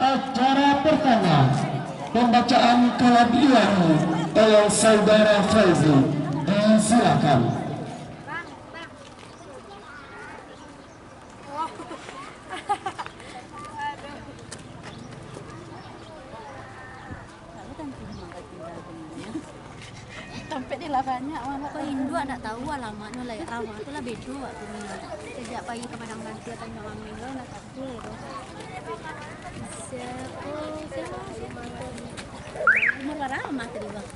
Acara pertama, pembacaan kalam ilahi oleh Saudara Fauzi. Silakan. Sampai di lapannya mama kok Hindu ada tahu alamatnya lah alamat itu lah bedo aku minat sejak pagi ke Padang Nanti akan nyawang minggu nak aku siapa umur berapa mati di bang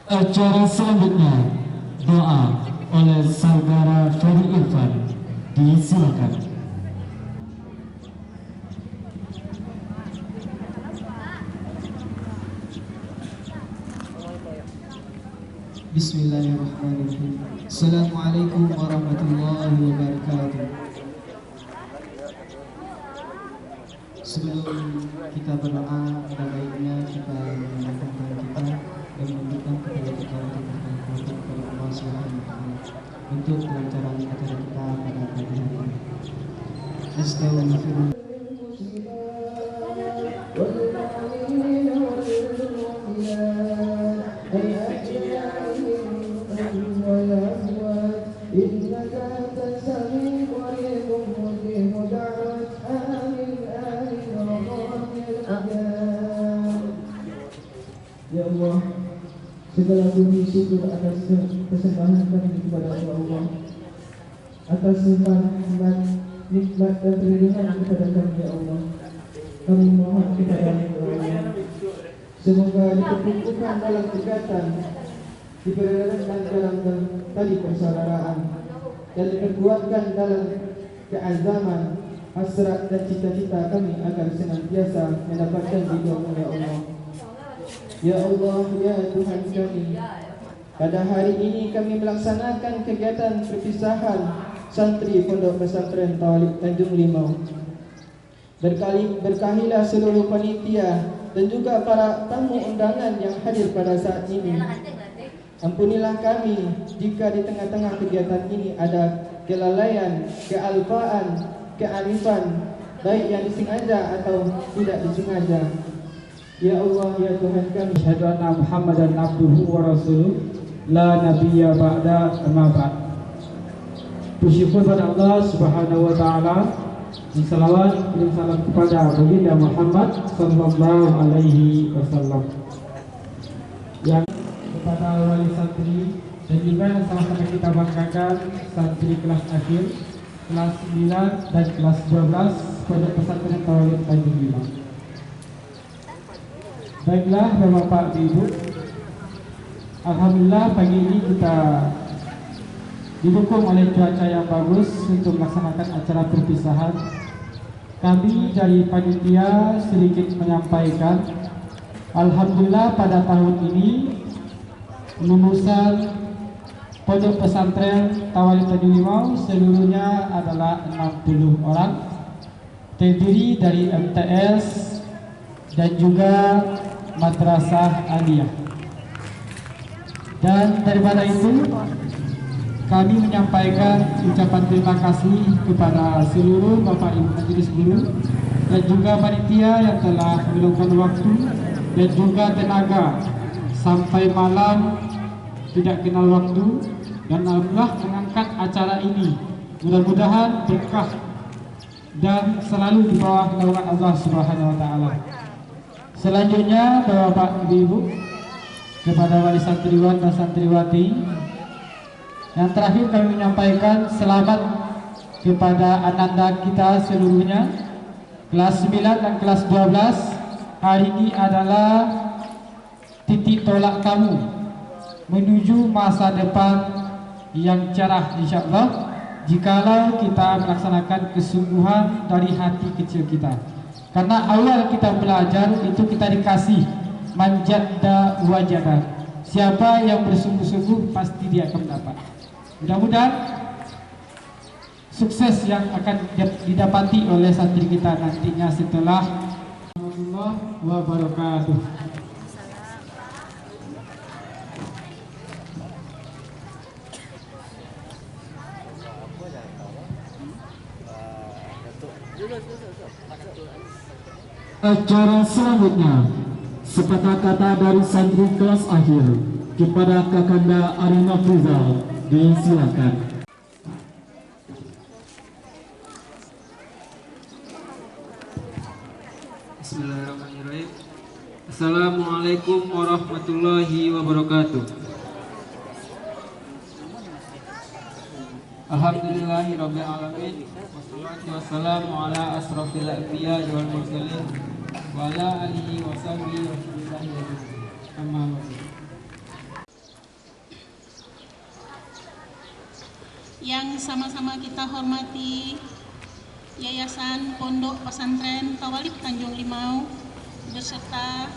Acara selanjutnya doa oleh saudara Ferry Irfan, disilakan. Bismillahirrahmanirrahim. Assalamualaikum warahmatullahi wabarakatuh. Sebelum kita berdoa, ada baiknya kita menenangkan kita dan meminta kepada kita untuk berdoa kepada Allah Subhanahu wa Ta'ala untuk kelancaran acara kita pada pagi hari ini. Astagfirullah. Ya Allah, segala puji syukur atas kesembahan kami kepada Allah, atas nikmat dan perlindungan kepada kami ya Allah. Kami mohon kepada Allah, semoga dikukuhkan dalam kegiatan, diperadakan dalam tali persaudaraan, dan dikuatkan dalam keazaman, hasrat dan cita-cita kami agar senantiasa mendapatkan ridho-Mu ya Allah. Ya Allah, ya Tuhan kami, pada hari ini kami melaksanakan kegiatan perpisahan santri Pondok Pesantren Tauhid Tanjung Limau. Berkahilah seluruh panitia dan juga para tamu undangan yang hadir pada saat ini. Ampunilah kami jika di tengah-tengah kegiatan ini ada kelalaian, kealpaan, kearifan, baik yang disengaja atau tidak disengaja. Ya Allah, ya Tuhan kami, asyhadu anna Muhammadan abduhu wa rasuluh, la nabiyya ba'da, amma ba'd. Bersyukur pada Allah Subhanahu wa Ta'ala, dan salawat dan salam kepada baginda Muhammad sallallahu alaihi wasallam. Yang kepada wali santri dan juga yang sama-sama kita banggakan, santri kelas akhir, kelas 9 dan kelas 12 Pondok Pesantren Tauhid Tanjung Limau. Baiklah Bapak Ibu, alhamdulillah pagi ini kita didukung oleh cuaca yang bagus untuk melaksanakan acara perpisahan. Kami dari panitia sedikit menyampaikan, alhamdulillah pada tahun ini lulusan Pondok Pesantren Tauhid Tanjung Limau seluruhnya adalah 60 orang, terdiri dari MTS dan juga Madrasah Aliyah. Dan daripada itu kami menyampaikan ucapan terima kasih kepada seluruh Bapak Ibu majelis guru dan juga panitia yang telah meluangkan waktu dan juga tenaga sampai malam tidak kenal waktu, dan alhamdulillah mengangkat acara ini. Mudah-mudahan berkah dan selalu di bawah naungan Allah Subhanahu wa Ta'ala. Selanjutnya Bapak Ibu, kepada wali santriwan dan santriwati, yang terakhir kami menyampaikan selamat kepada ananda kita seluruhnya kelas 9 dan kelas 12. Hari ini adalah titik tolak kamu menuju masa depan yang cerah insyaallah, jikalau kita melaksanakan kesungguhan dari hati kecil kita. Karena awal kita belajar itu kita dikasih manjada wajada. Siapa yang bersungguh-sungguh pasti dia akan mendapat. Mudah-mudahan sukses yang akan didapati oleh santri kita nantinya setelah warahmatullahi wabarakatuh. Acara selanjutnya sepatah kata dari santri kelas akhir kepada Kakanda Arina Frizal, disilakan. Bismillahirrahmanirrahim. Assalamualaikum warahmatullahi wabarakatuh. Alhamdulillahirabbil alamin, wassalatu wassalamu ala asrofil anbiya wal mursalin wa ala alihi wa sahbihi wa sallam. Amma ba'du. yang sama-sama kita hormati Yayasan Pondok Pesantren Tawalib Tanjung Limau beserta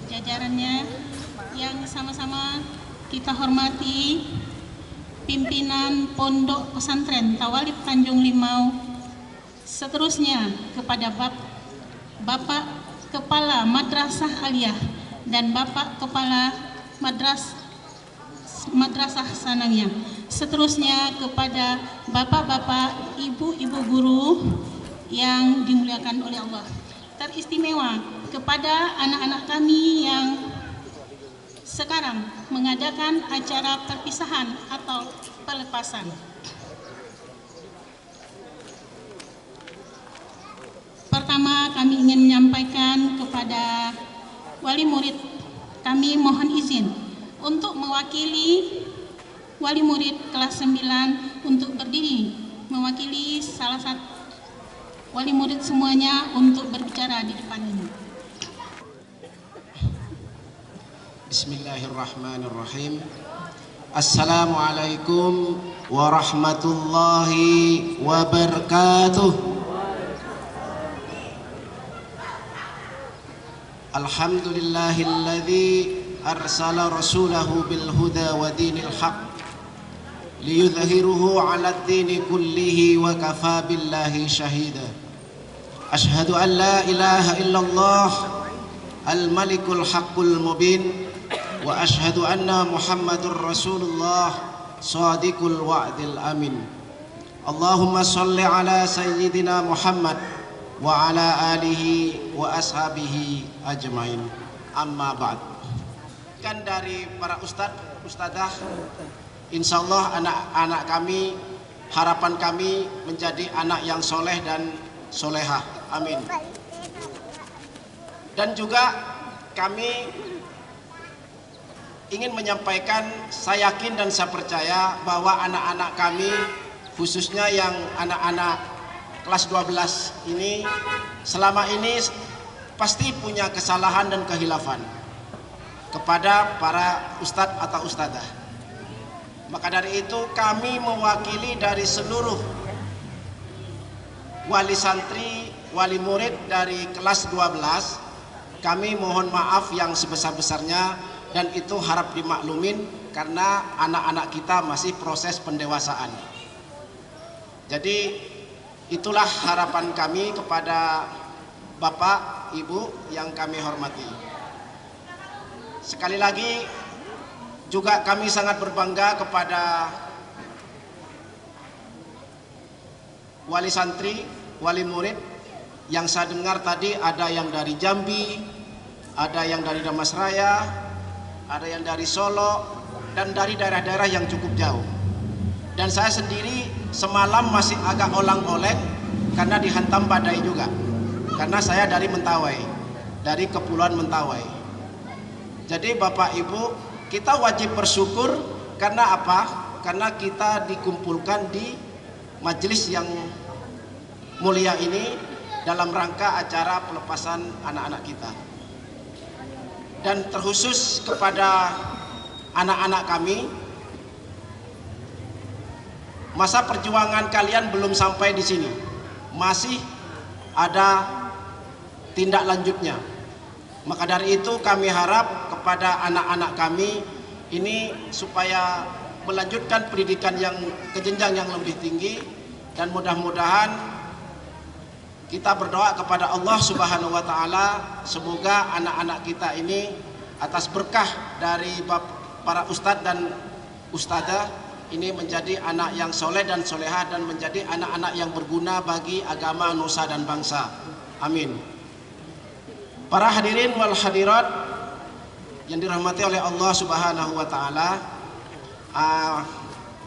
jajarannya, yang sama-sama kita hormati pimpinan Pondok Pesantren Tawalib Tanjung Limau, seterusnya kepada Bapak Kepala Madrasah Aliyah dan Bapak Kepala Madrasah Sanawiyah, seterusnya kepada bapak-bapak, ibu-ibu guru yang dimuliakan oleh Allah. Teristimewa kepada anak-anak kami yang sekarang mengadakan acara perpisahan atau pelepasan. Pertama, kami ingin menyampaikan kepada wali murid, kami mohon izin untuk mewakili wali murid kelas 9 untuk berdiri mewakili salah satu wali murid semuanya untuk berbicara di depan ini. Bismillahirrahmanirrahim. Assalamualaikum warahmatullahi wabarakatuh. Alhamdulillahilladzi arsala rasulahu bil huda wa dinil haq liyudhhiruhu 'ala ad-dini kullihi wa kafa billahi shahida. Ashhadu an la ilaha illallah al-malikul haqqul mubin wa ashhadu anna muhammadur rasulullah sadiqul wa'dil amin. Allahumma salli ala sayyidina Muhammad wa ala alihi wa ashabihi ajmain. Amma ba'd. Kan dari para ustadzah, insyaallah anak-anak kami, harapan kami menjadi anak yang soleh dan solehah, amin. Dan juga kami ingin menyampaikan, saya yakin dan saya percaya bahwa anak-anak kami, khususnya yang anak-anak kelas 12 ini, selama ini pasti punya kesalahan dan kehilafan kepada para ustadz atau ustadzah. Maka dari itu kami mewakili dari seluruh wali santri, wali murid dari kelas 12, kami mohon maaf yang sebesar-besarnya, dan itu harap dimaklumin karena anak-anak kita masih proses pendewasaan. Jadi itulah harapan kami kepada Bapak, Ibu yang kami hormati. Sekali lagi juga kami sangat berbangga kepada wali santri, wali murid yang saya dengar tadi ada yang dari Jambi, ada yang dari Damasraya, ada yang dari Solo, dan dari daerah-daerah yang cukup jauh. Dan saya sendiri semalam masih agak olang-oleng karena dihantam badai juga. Karena saya dari Mentawai, dari Kepulauan Mentawai. Jadi Bapak Ibu, kita wajib bersyukur karena apa? Karena kita dikumpulkan di majelis yang mulia ini dalam rangka acara pelepasan anak-anak kita. Dan terkhusus kepada anak-anak kami, masa perjuangan kalian belum sampai di sini, masih ada tindak lanjutnya. Maka dari itu kami harap kepada anak-anak kami ini supaya melanjutkan pendidikan yang ke jenjang yang lebih tinggi, dan mudah-mudahan kita berdoa kepada Allah Subhanahu wa taala semoga anak-anak kita ini atas berkah dari para ustadz dan ustadzah ini menjadi anak yang soleh dan solehah, dan menjadi anak-anak yang berguna bagi agama, nusa dan bangsa. Amin. Para hadirin wal hadirat yang dirahmati oleh Allah Subhanahu wa taala,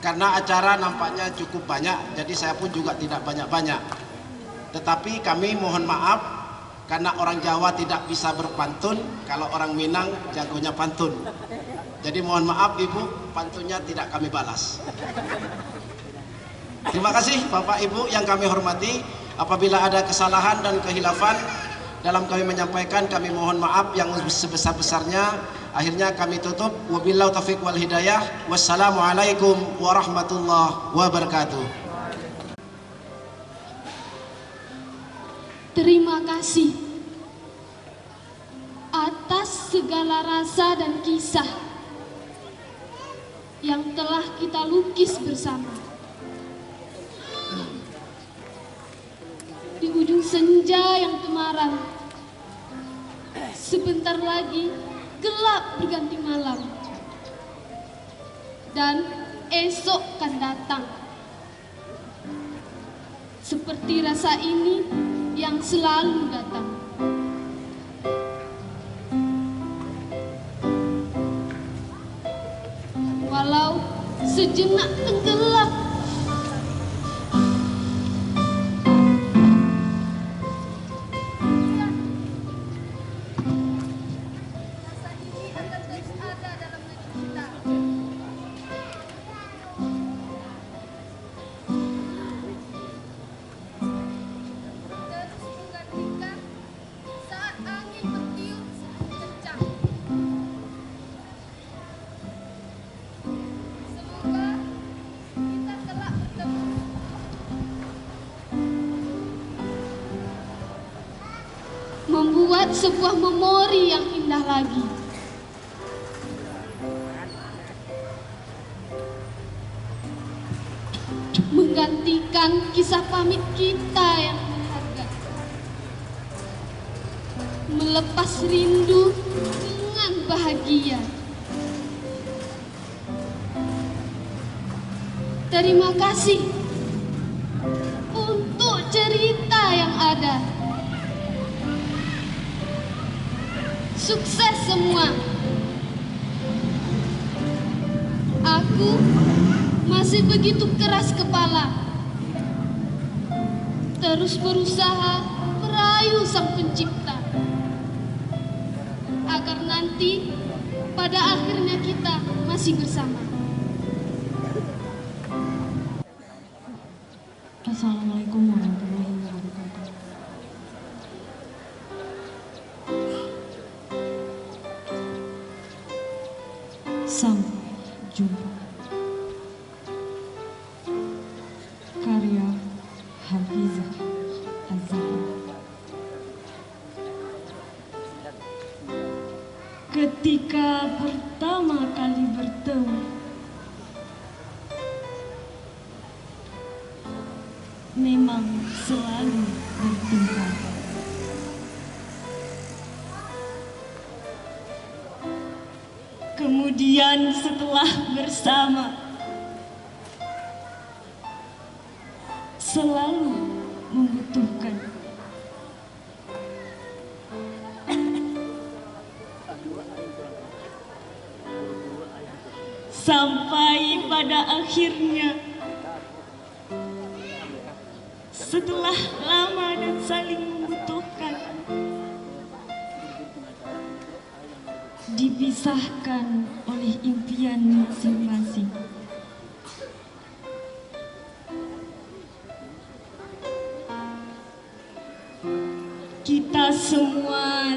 karena acara nampaknya cukup banyak, jadi saya pun juga tidak banyak-banyak. Tetapi kami mohon maaf karena orang Jawa tidak bisa berpantun, kalau orang Minang jagonya pantun. Jadi mohon maaf Ibu, pantunnya tidak kami balas. Terima kasih Bapak Ibu yang kami hormati. Apabila ada kesalahan dan kehilafan, dalam kami menyampaikan kami mohon maaf yang sebesar-besarnya. Akhirnya kami tutup. Wabillahi taufiq wal hidayah. Wassalamualaikum warahmatullahi wabarakatuh. Terima kasih atas segala rasa dan kisah yang telah kita lukis bersama. Di ujung senja yang temaram, sebentar lagi gelap berganti malam, dan esok akan datang. Seperti rasa ini yang selalu datang. Walau sejenak tenggelam, rasa ini akan terus ada dalam hati kita. Terus menggantikan saat angin bertiup semakin kencang. Semoga kita kelak bertemu. Membuat sebuah memori yang indah lagi. Menggantikan kisah pamit kita yang berharga. Melepas rindu dengan bahagia. Terima kasih untuk cerita yang ada. Sukses semua. Aku masih begitu keras kepala, terus berusaha merayu Sang Pencipta, agar nanti pada akhirnya kita masih bersama. Assalamualaikum warahmatullahi wabarakatuh. Sampai jumpa. Karya Hafizah Az-Zahra. Ketika pertama kali bertemu, memang selalu bertengkar. Kemudian setelah bersama, selalu membutuhkan. Sampai pada akhirnya, setelah lama dan saling membutuhkan, dipisahkan oleh impian masing-masing. Kita semua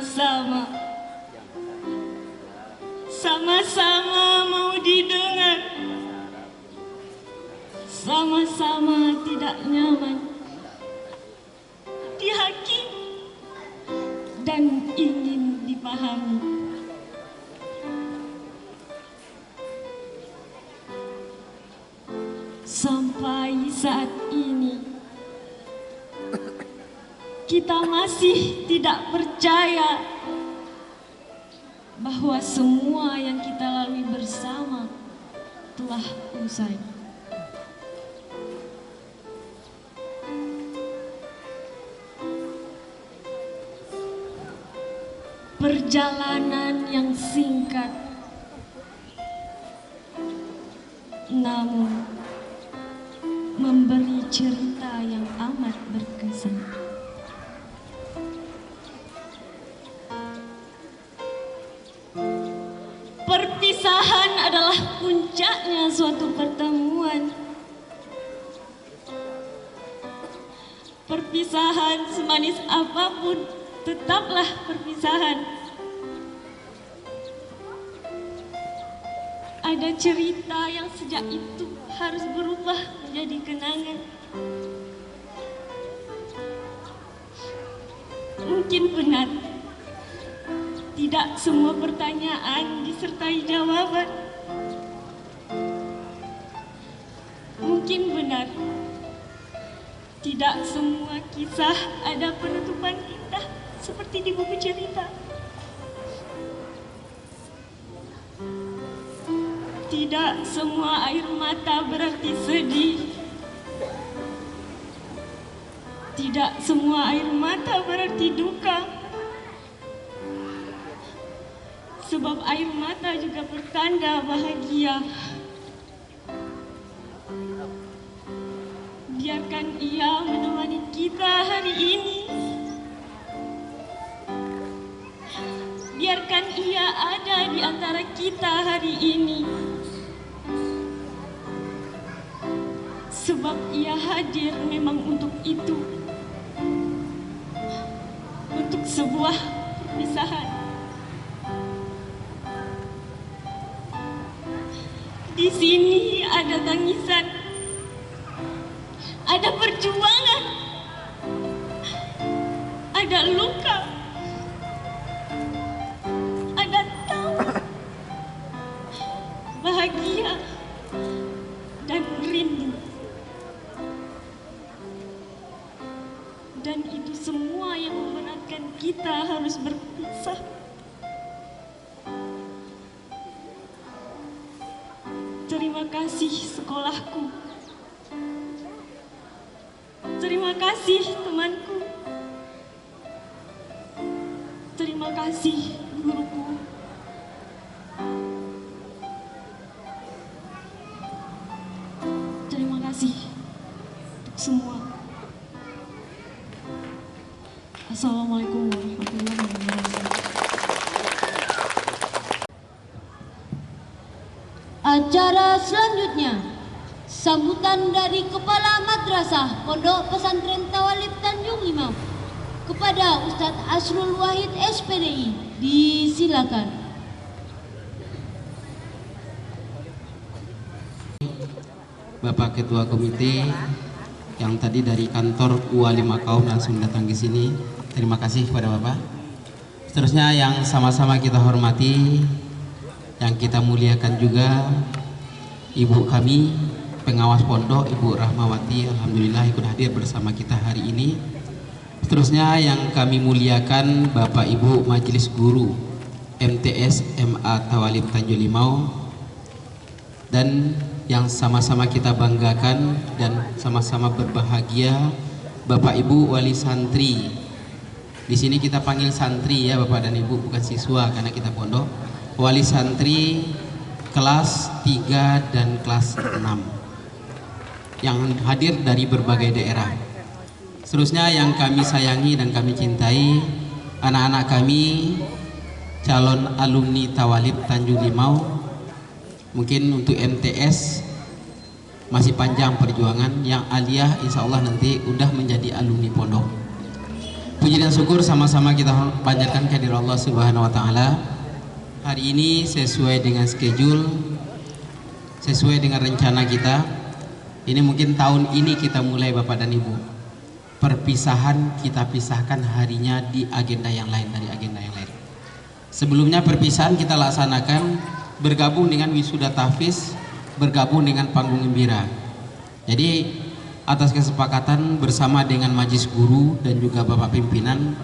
sama-sama mau didengar, sama-sama tidak nyaman dihakimi dan ingin dipahami. Sampai saat ini kita masih tidak percaya bahwa semua yang kita lalui bersama telah usai. Perjalanan yang singkat, namun memberi cerita yang amat berkesan. Perpisahan adalah puncaknya suatu pertemuan. Perpisahan semanis apapun tetaplah perpisahan. Ada cerita yang sejak itu harus berubah menjadi kenangan. Mungkin benar, tidak semua pertanyaan disertai jawaban. Mungkin benar, tidak semua kisah ada penutupan indah seperti di buku cerita. Tidak semua air mata berarti sedih. Tidak semua air mata berarti duka. Sebab air mata juga bertanda bahagia. Biarkan ia menemani kita hari ini. Biarkan ia ada di antara kita hari ini. Sebab ia hadir memang untuk itu. Untuk sebuah perpisahan. Di sini ada tangisan. Ada perjuangan. Ada luka. Ada tahu. Bahagia. Dan rindu. Dan itu semua yang memberatkan kita harus berpisah. Terima kasih sekolahku. Terima kasih temanku. Terima kasih guruku. Terima kasih untuk semua. Assalamualaikum warahmatullahi wabarakatuh. Acara selanjutnya, sambutan dari Kepala Madrasah Pondok Pesantren Tawalib Tanjung Limau kepada Ustadz Asrul Wahid SPDI. Disilakan. Bapak Ketua Komite yang tadi dari kantor U5 Kaum langsung datang ke sini. Terima kasih kepada Bapak. Seterusnya yang sama-sama kita hormati, yang kita muliakan juga Ibu kami, pengawas pondok, Ibu Rahmawati, alhamdulillah ikut hadir bersama kita hari ini. Seterusnya yang kami muliakan Bapak Ibu Majelis Guru MTS MA Tawalib Tanjung Limau, dan yang sama-sama kita banggakan dan sama-sama berbahagia Bapak Ibu Wali Santri. Di sini kita panggil santri ya Bapak dan Ibu, bukan siswa karena kita pondok. Wali santri kelas 3 dan kelas 6 yang hadir dari berbagai daerah. Seterusnya yang kami sayangi dan kami cintai anak-anak kami, calon alumni Tawalib Tanjung Limau. Mungkin untuk MTS masih panjang perjuangan, yang aliyah insya Allah nanti udah menjadi alumni pondok. Puji dan syukur sama-sama kita panjatkan kehadirat Allah Subhanahu wa Ta'ala. Hari ini sesuai dengan schedule, sesuai dengan rencana kita. Ini mungkin tahun ini kita mulai Bapak dan Ibu. Perpisahan kita pisahkan harinya di agenda yang lain, dari agenda yang lain. Sebelumnya perpisahan kita laksanakan bergabung dengan wisuda tahfiz, bergabung dengan panggung gembira. Jadi atas kesepakatan bersama dengan Majelis Guru dan juga Bapak Pimpinan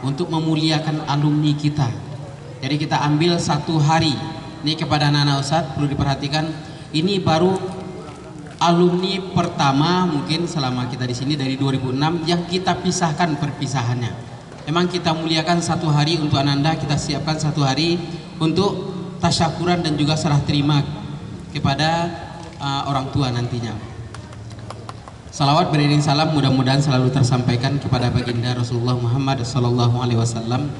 untuk memuliakan alumni kita. Jadi kita ambil satu hari. Ini kepada anak-anak Ustadz perlu diperhatikan, ini baru alumni pertama mungkin selama kita di sini dari 2006 yang kita pisahkan perpisahannya. Memang kita muliakan satu hari untuk Ananda, kita siapkan satu hari untuk tasyakuran dan juga serah terima kepada orang tua nantinya. Salawat beriring salam mudah-mudahan selalu tersampaikan kepada baginda Rasulullah Muhammad sallallahu alaihi wasallam.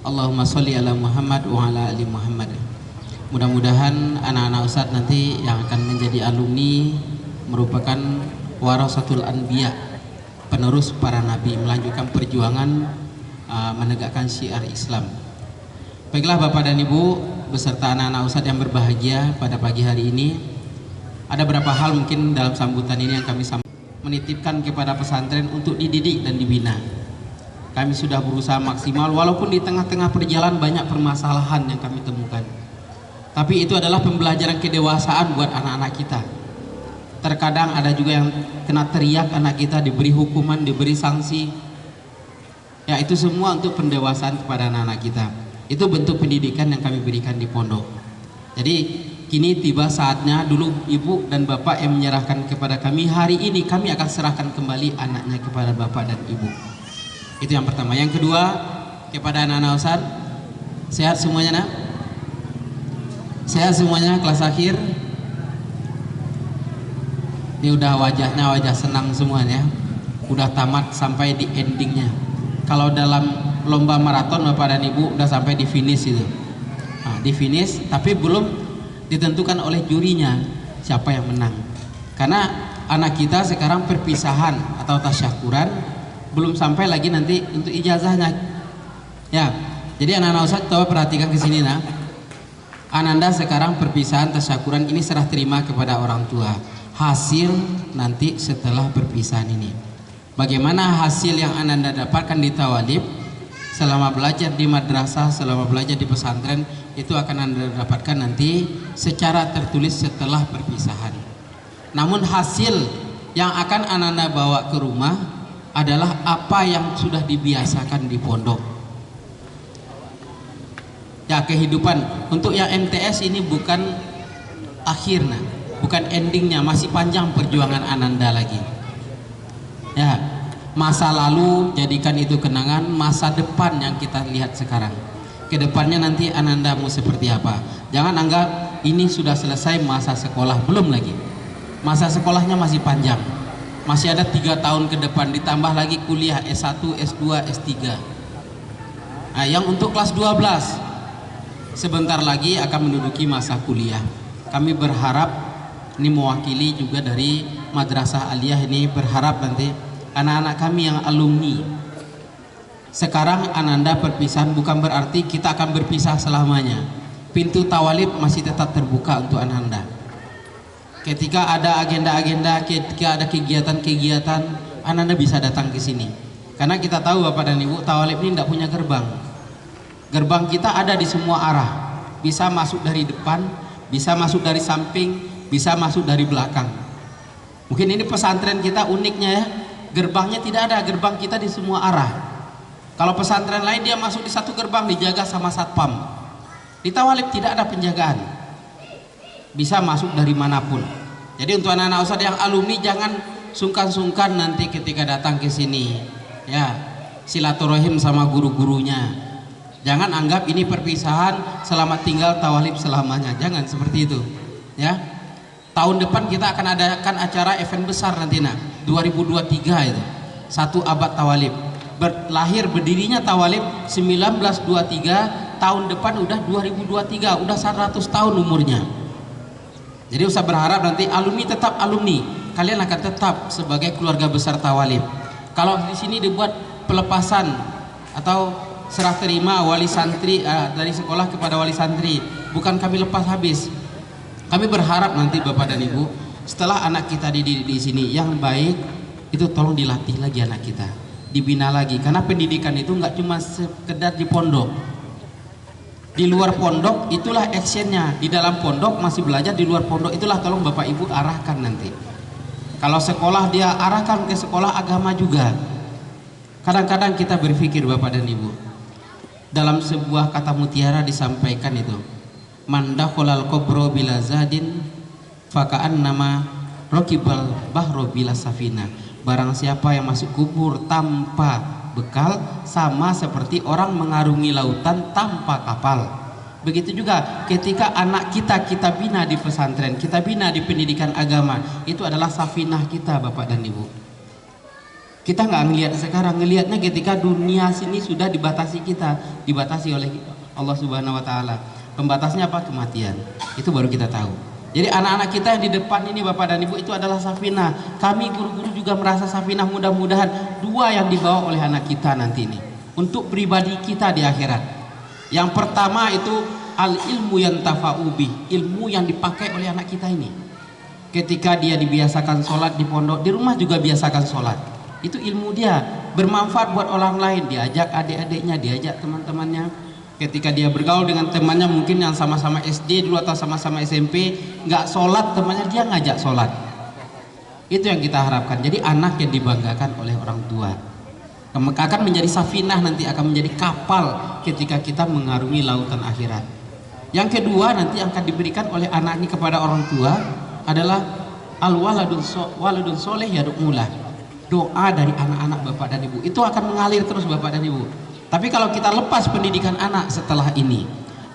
Allahumma sholli ala Muhammad wa ala ali Muhammad. Mudah-mudahan anak-anak Ustadz nanti yang akan menjadi alumni merupakan warasatul anbiya, penerus para nabi, melanjutkan perjuangan menegakkan syiar Islam. Baiklah Bapak dan Ibu beserta anak-anak Ustadz yang berbahagia pada pagi hari ini, ada beberapa hal mungkin dalam sambutan ini yang kami menitipkan kepada pesantren untuk dididik dan dibina. Kami sudah berusaha maksimal walaupun di tengah-tengah perjalanan banyak permasalahan yang kami temukan. Tapi itu adalah pembelajaran kedewasaan buat anak-anak kita. Terkadang ada juga yang kena teriak anak kita, diberi hukuman, diberi sanksi. Ya, itu semua untuk pendewasaan kepada anak-anak kita. Itu bentuk pendidikan yang kami berikan di pondok. Jadi kini tiba saatnya dulu ibu dan bapak yang menyerahkan kepada kami. Hari ini kami akan serahkan kembali anaknya kepada bapak dan ibu. Itu yang pertama. Yang kedua, kepada anak-anak Ustadz, sehat semuanya nak? Sehat semuanya kelas akhir. Ini udah wajahnya wajah senang semuanya. Udah tamat sampai di endingnya. Kalau dalam lomba maraton Bapak dan Ibu udah sampai di finish itu. Nah, di finish tapi belum ditentukan oleh jurinya siapa yang menang. Karena anak kita sekarang perpisahan atau tasyakuran belum sampai lagi nanti untuk ijazahnya. Ya. Jadi anak-anak Ustadz coba perhatikan ke sini nah. Ananda sekarang perpisahan tasyakuran ini serah terima kepada orang tua. Hasil nanti setelah perpisahan ini. Bagaimana hasil yang Ananda dapatkan di tawalib selama belajar di madrasah, selama belajar di pesantren, itu akan Anda dapatkan nanti secara tertulis setelah perpisahan. Namun hasil yang akan Ananda bawa ke rumah adalah apa yang sudah dibiasakan di pondok. Ya, kehidupan untuk yang MTS ini bukan akhirnya, bukan endingnya, masih panjang perjuangan Ananda lagi. Ya, masa lalu jadikan itu kenangan, masa depan yang kita lihat sekarang. Kedepannya nanti Ananda mau seperti apa? Jangan anggap ini sudah selesai masa sekolah, belum lagi. Masa sekolahnya masih panjang, masih ada 3 tahun ke depan, ditambah lagi kuliah S1, S2, S3. Nah, yang untuk kelas 12 sebentar lagi akan menduduki masa kuliah. Kami berharap, ini mewakili juga dari Madrasah Aliyah ini, berharap nanti anak-anak kami yang alumni sekarang Ananda perpisahan bukan berarti kita akan berpisah selamanya. Pintu tawalib masih tetap terbuka untuk Ananda. Ketika ada agenda-agenda, ketika ada kegiatan-kegiatan, Ananda bisa datang ke sini. Karena kita tahu Bapak dan Ibu, tawalib ini tidak punya gerbang. Gerbang kita ada di semua arah, bisa masuk dari depan, bisa masuk dari samping, bisa masuk dari belakang. Mungkin ini pesantren kita uniknya ya, gerbangnya tidak ada, gerbang kita di semua arah. Kalau pesantren lain dia masuk di satu gerbang dijaga sama satpam. Di tawalib tidak ada penjagaan, bisa masuk dari manapun. Jadi untuk anak-anak Ustadz yang alumni jangan sungkan-sungkan nanti ketika datang ke sini, ya silaturahim sama guru-gurunya. Jangan anggap ini perpisahan selamat tinggal tawalib selamanya. Jangan seperti itu. Ya. Tahun depan kita akan adakan acara event besar nanti 2023 itu. 1 abad tawalib. Berdirinya tawalib 1923, tahun depan udah 2023, udah 100 tahun umurnya. Jadi usah berharap nanti alumni tetap alumni. Kalian akan tetap sebagai keluarga besar tawalib. Kalau di sini dibuat pelepasan atau serah terima wali santri dari sekolah kepada wali santri, bukan kami lepas habis. Kami berharap nanti Bapak dan Ibu setelah anak kita dididik di sini yang baik itu tolong dilatih lagi anak kita, dibina lagi, karena pendidikan itu nggak cuma sekedar di pondok. Di luar pondok itulah actionnya, di dalam pondok masih belajar, di luar pondok itulah tolong Bapak Ibu arahkan nanti. Kalau sekolah dia arahkan ke sekolah agama juga. Kadang-kadang kita berpikir Bapak dan Ibu, dalam sebuah kata mutiara disampaikan itu, mandakholal kubro bila zadin fakaan nama rokibal bahro bila safina. Barang siapa yang masuk kubur tanpa bekal sama seperti orang mengarungi lautan tanpa kapal. Begitu juga ketika anak kita bina di pesantren, kita bina di pendidikan agama, itu adalah safinah kita Bapak dan Ibu. Kita nggak ngelihat sekarang, ngelihatnya ketika dunia sini sudah dibatasi, kita dibatasi oleh Allah Subhanahu Wa Taala. Pembatasnya apa? Kematian. Itu baru kita tahu. Jadi anak-anak kita yang di depan ini Bapak dan Ibu itu adalah safinah. Kami guru-guru juga merasa safinah, mudah-mudahan 2 yang dibawa oleh anak kita nanti ini. untuk pribadi kita di akhirat. Yang pertama itu al-ilmu yantafa'u bih, ilmu yang dipakai oleh anak kita ini. Ketika dia dibiasakan sholat di pondok, di rumah juga biasakan sholat. Itu ilmu dia, bermanfaat buat orang lain, diajak adik-adiknya, diajak teman-temannya. Ketika dia bergaul dengan temannya mungkin yang sama-sama SD dulu atau sama-sama SMP, nggak sholat, temannya dia ngajak sholat. Itu yang kita harapkan. Jadi anak yang dibanggakan oleh orang tua akan menjadi safinah, nanti akan menjadi kapal ketika kita mengarungi lautan akhirat. Yang kedua nanti akan diberikan oleh anak ini kepada orang tua adalah waladun soleh yad'ulah, doa dari anak-anak bapak dan ibu. Itu akan mengalir terus bapak dan ibu. Tapi kalau kita lepas pendidikan anak setelah ini,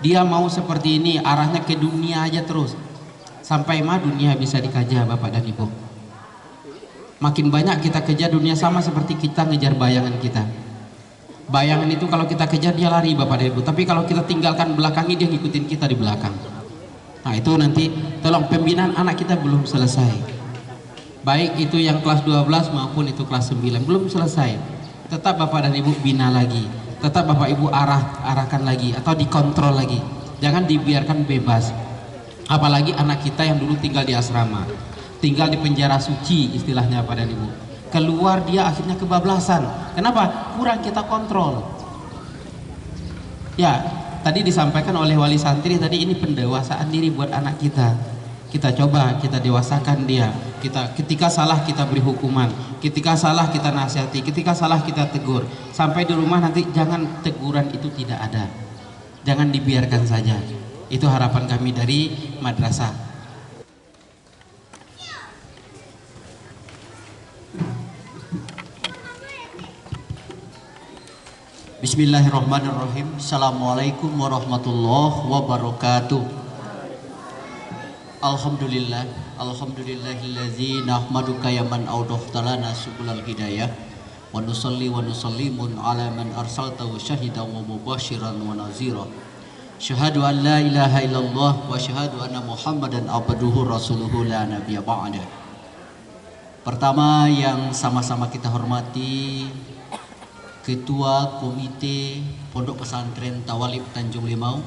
dia mau seperti ini, arahnya ke dunia aja terus, sampai dunia bisa dikejar bapak dan ibu. Makin banyak kita kejar dunia, sama seperti kita ngejar bayangan kita. Bayangan itu kalau kita kejar dia lari bapak dan ibu, tapi kalau kita tinggalkan belakangnya dia ngikutin kita di belakang. Nah itu nanti tolong, pembinaan anak kita belum selesai, baik itu yang kelas 12 maupun itu kelas 9 belum selesai. Tetap bapak dan ibu bina lagi, tetap bapak ibu arahkan lagi atau dikontrol lagi, jangan dibiarkan bebas. Apalagi anak kita yang dulu tinggal di asrama, tinggal di penjara suci istilahnya bapak dan ibu, keluar dia akhirnya kebablasan. Kenapa? Kurang kita kontrol. Ya, tadi disampaikan oleh wali santri tadi, ini pendewasaan diri buat anak kita. Kita coba, kita dewasakan dia. Ketika salah kita beri hukuman, ketika salah kita nasihati, ketika salah kita tegur. Sampai di rumah nanti jangan teguran itu tidak ada, jangan dibiarkan saja. Itu harapan kami dari madrasah. Bismillahirrahmanirrahim. Assalamualaikum warahmatullahi wabarakatuh. Alhamdulillah, alhamdulillahillazi nahmaduka ya man awdahtalana subulal hidayah, wa nusalli wa nusallimun ala man arsaltahu syahidan wa mubashiran wa nazira. Syahadu an la ilaha illallah wa syahadu anna muhammadan abduhu rasuluhu la nabiyya ba'da. Pertama yang sama-sama kita hormati Ketua Komite Pondok Pesantren Tawalib Tanjung Limau,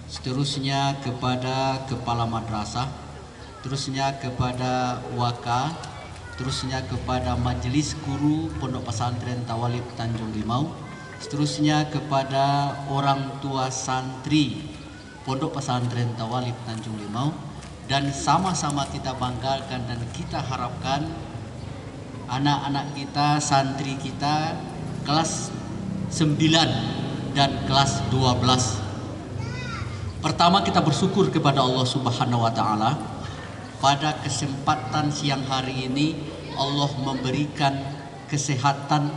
seterusnya kepada Kepala Madrasah, terusnya kepada Waka, terusnya kepada Majelis Guru Pondok Pesantren Tawalib Tanjung Limau, seterusnya kepada orang tua santri Pondok Pesantren Tawalib Tanjung Limau, dan sama-sama kita banggakan dan kita harapkan anak-anak kita, santri kita kelas 9 dan kelas 12. Pertama kita bersyukur kepada Allah Subhanahu wa taala, pada kesempatan siang hari ini Allah memberikan kesehatan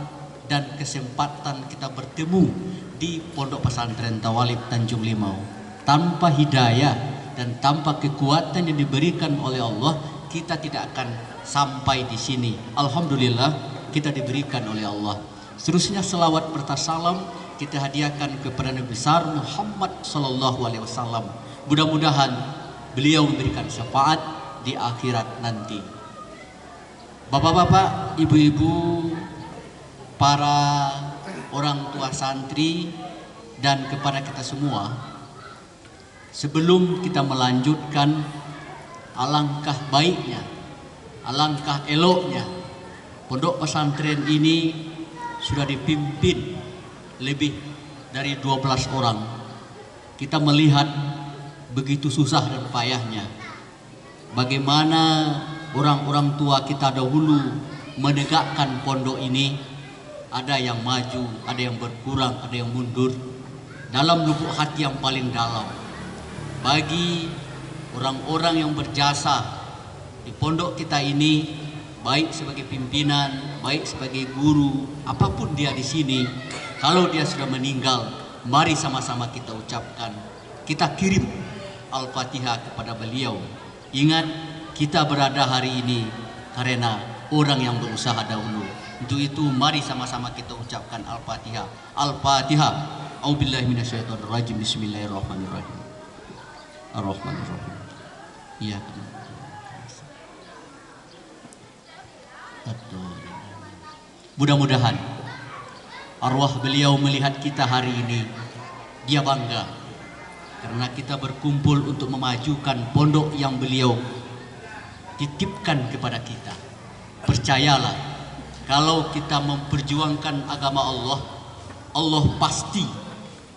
dan kesempatan kita bertemu di Pondok Pesantren Tawalib Tanjung Limau. Tanpa hidayah dan tanpa kekuatan yang diberikan oleh Allah, kita tidak akan sampai di sini. Alhamdulillah kita diberikan oleh Allah. Seterusnya selawat serta salam kita hadiahkan kepada Nabi besar Muhammad sallallahu alaihi wasallam. Mudah-mudahan beliau memberikan syafaat di akhirat nanti. Bapak-bapak, ibu-ibu, para orang tua santri dan kepada kita semua, sebelum kita melanjutkan, alangkah baiknya, alangkah eloknya pondok pesantren ini sudah dipimpin lebih dari 12 orang. Kita melihat begitu susah dan payahnya bagaimana orang-orang tua kita dahulu menegakkan pondok ini. Ada yang maju, ada yang berkurang, ada yang mundur. Dalam lubuk hati yang paling dalam, bagi orang-orang yang berjasa di pondok kita ini, baik sebagai pimpinan, baik sebagai guru, apapun dia di sini, kalau dia sudah meninggal, mari sama-sama kita ucapkan, kita kirim Al-Fatihah kepada beliau. Ingat, kita berada hari ini karena orang yang berusaha dahulu. Untuk itu mari sama-sama kita ucapkan Al-Fatihah. Al-Fatihah. A'udzubillahi minasyaitonirrajim. Bismillahirrahmanirrahim. Ar-Rahmanirrahim. Iya. Mudah-mudahan arwah beliau melihat kita hari ini, dia bangga karena kita berkumpul untuk memajukan pondok yang beliau titipkan kepada kita. Percayalah, kalau kita memperjuangkan agama Allah, Allah pasti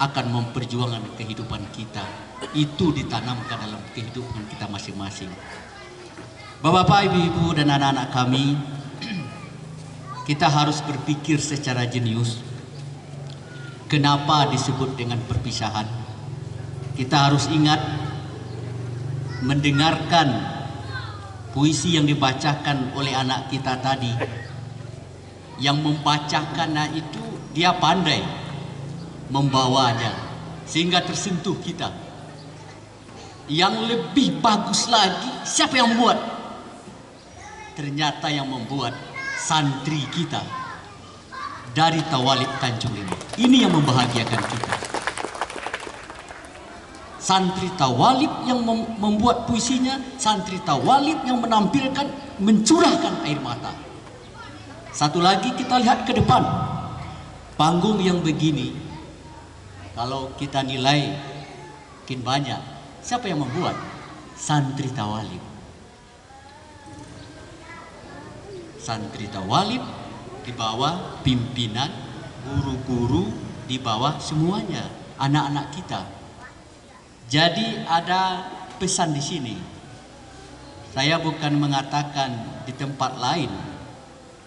akan memperjuangkan kehidupan kita. Itu ditanamkan dalam kehidupan kita masing-masing. Bapak-bapak, ibu-ibu dan anak-anak kami, kita harus berpikir secara jenius. Kenapa disebut dengan perpisahan? Kita harus ingat mendengarkan puisi yang dibacakan oleh anak kita tadi. Yang membacakannya itu dia pandai membawanya sehingga tersentuh kita. Yang lebih bagus lagi, siapa yang membuat? Ternyata yang membuat santri kita dari Tawalib Tanjung ini. Ini yang membahagiakan kita. Santri Tawalib yang membuat puisinya, santri Tawalib yang menampilkan, mencurahkan air mata. Satu lagi kita lihat ke depan, panggung yang begini, kalau kita nilai mungkin banyak. Siapa yang membuat? Santri Tawalib. Santri Tawalib di bawah pimpinan guru-guru, di bawah semuanya anak-anak kita. Jadi ada pesan di sini. Saya bukan mengatakan di tempat lain,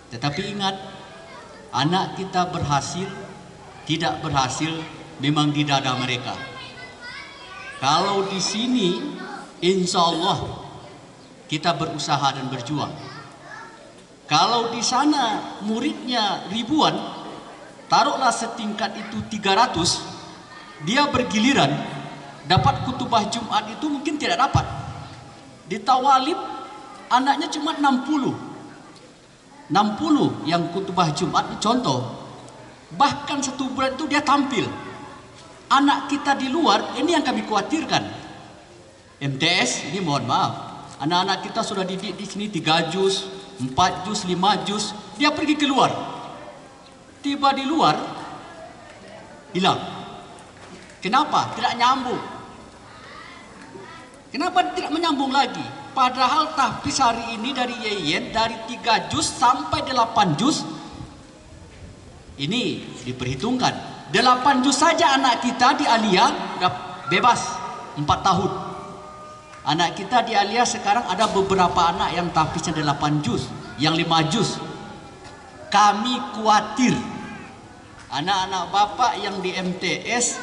tetapi ingat, anak kita berhasil, tidak berhasil memang di dada mereka. Kalau di sini, insya Allah kita berusaha dan berjuang. Kalau di sana muridnya ribuan, taruhlah setingkat itu 300, dia bergiliran, dapat khutbah Jumat itu mungkin tidak dapat. Di Tawalib anaknya cuma 60 yang khutbah Jumat, contoh. Bahkan 1 bulan itu dia tampil. Anak kita di luar, ini yang kami khawatirkan. MTS ini mohon maaf, anak-anak kita sudah didik di sini 3 juz, 4 juz, 5 juz, dia pergi keluar. Tiba di luar, hilang. Kenapa? Tidak nyambung. Kenapa tidak menyambung lagi? Padahal tahfiz hari ini dari Yeyen, dari 3 juz sampai 8 juz, ini diperhitungkan. 8 juz saja anak kita di Alia udah bebas 4 tahun. Anak kita di Alia sekarang ada beberapa anak yang tahfiznya 8 juz, yang 5 juz. Kami khawatir anak-anak bapak yang di MTS,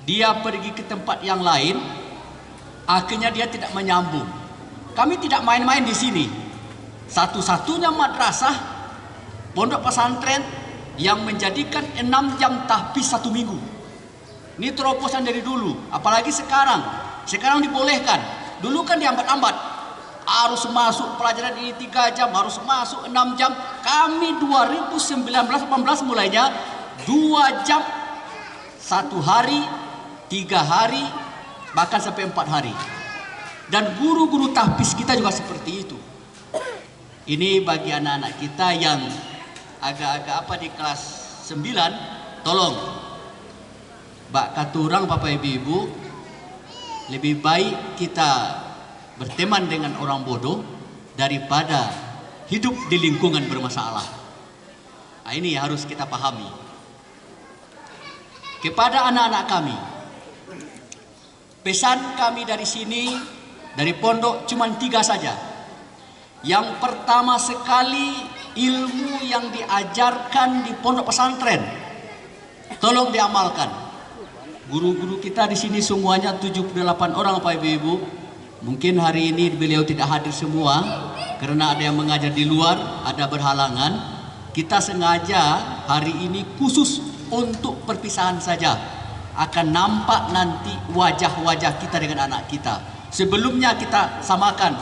dia pergi ke tempat yang lain, akhirnya dia tidak menyambung. Kami tidak main-main di sini. Satu-satunya madrasah pondok pesantren yang menjadikan 6 jam tahfiz 1 minggu. Ini terobosan dari dulu, apalagi sekarang. Sekarang dibolehkan. Dulu kan diambat-ambat. Harus masuk pelajaran ini 3 jam, harus masuk 6 jam. Kami 2019-18 mulainya 2 jam 1 hari, 3 hari, bahkan sampai 4 hari. Dan guru-guru tahfiz kita juga seperti itu. Ini bagi anak-anak kita yang agak-agak di kelas 9, tolong bak katurang Bapak Ibu, lebih baik kita berteman dengan orang bodoh daripada hidup di lingkungan bermasalah. Nah, ini harus kita pahami. Kepada anak-anak kami, pesan kami dari sini, dari pondok cuma 3 saja. Yang pertama sekali, ilmu yang diajarkan di pondok pesantren tolong diamalkan. Guru-guru kita di sini semuanya 78 orang Bapak Ibu. Mungkin hari ini beliau tidak hadir semua karena ada yang mengajar di luar, ada berhalangan. Kita sengaja hari ini khusus untuk perpisahan saja. Akan nampak nanti wajah-wajah kita dengan anak kita. Sebelumnya kita samakan,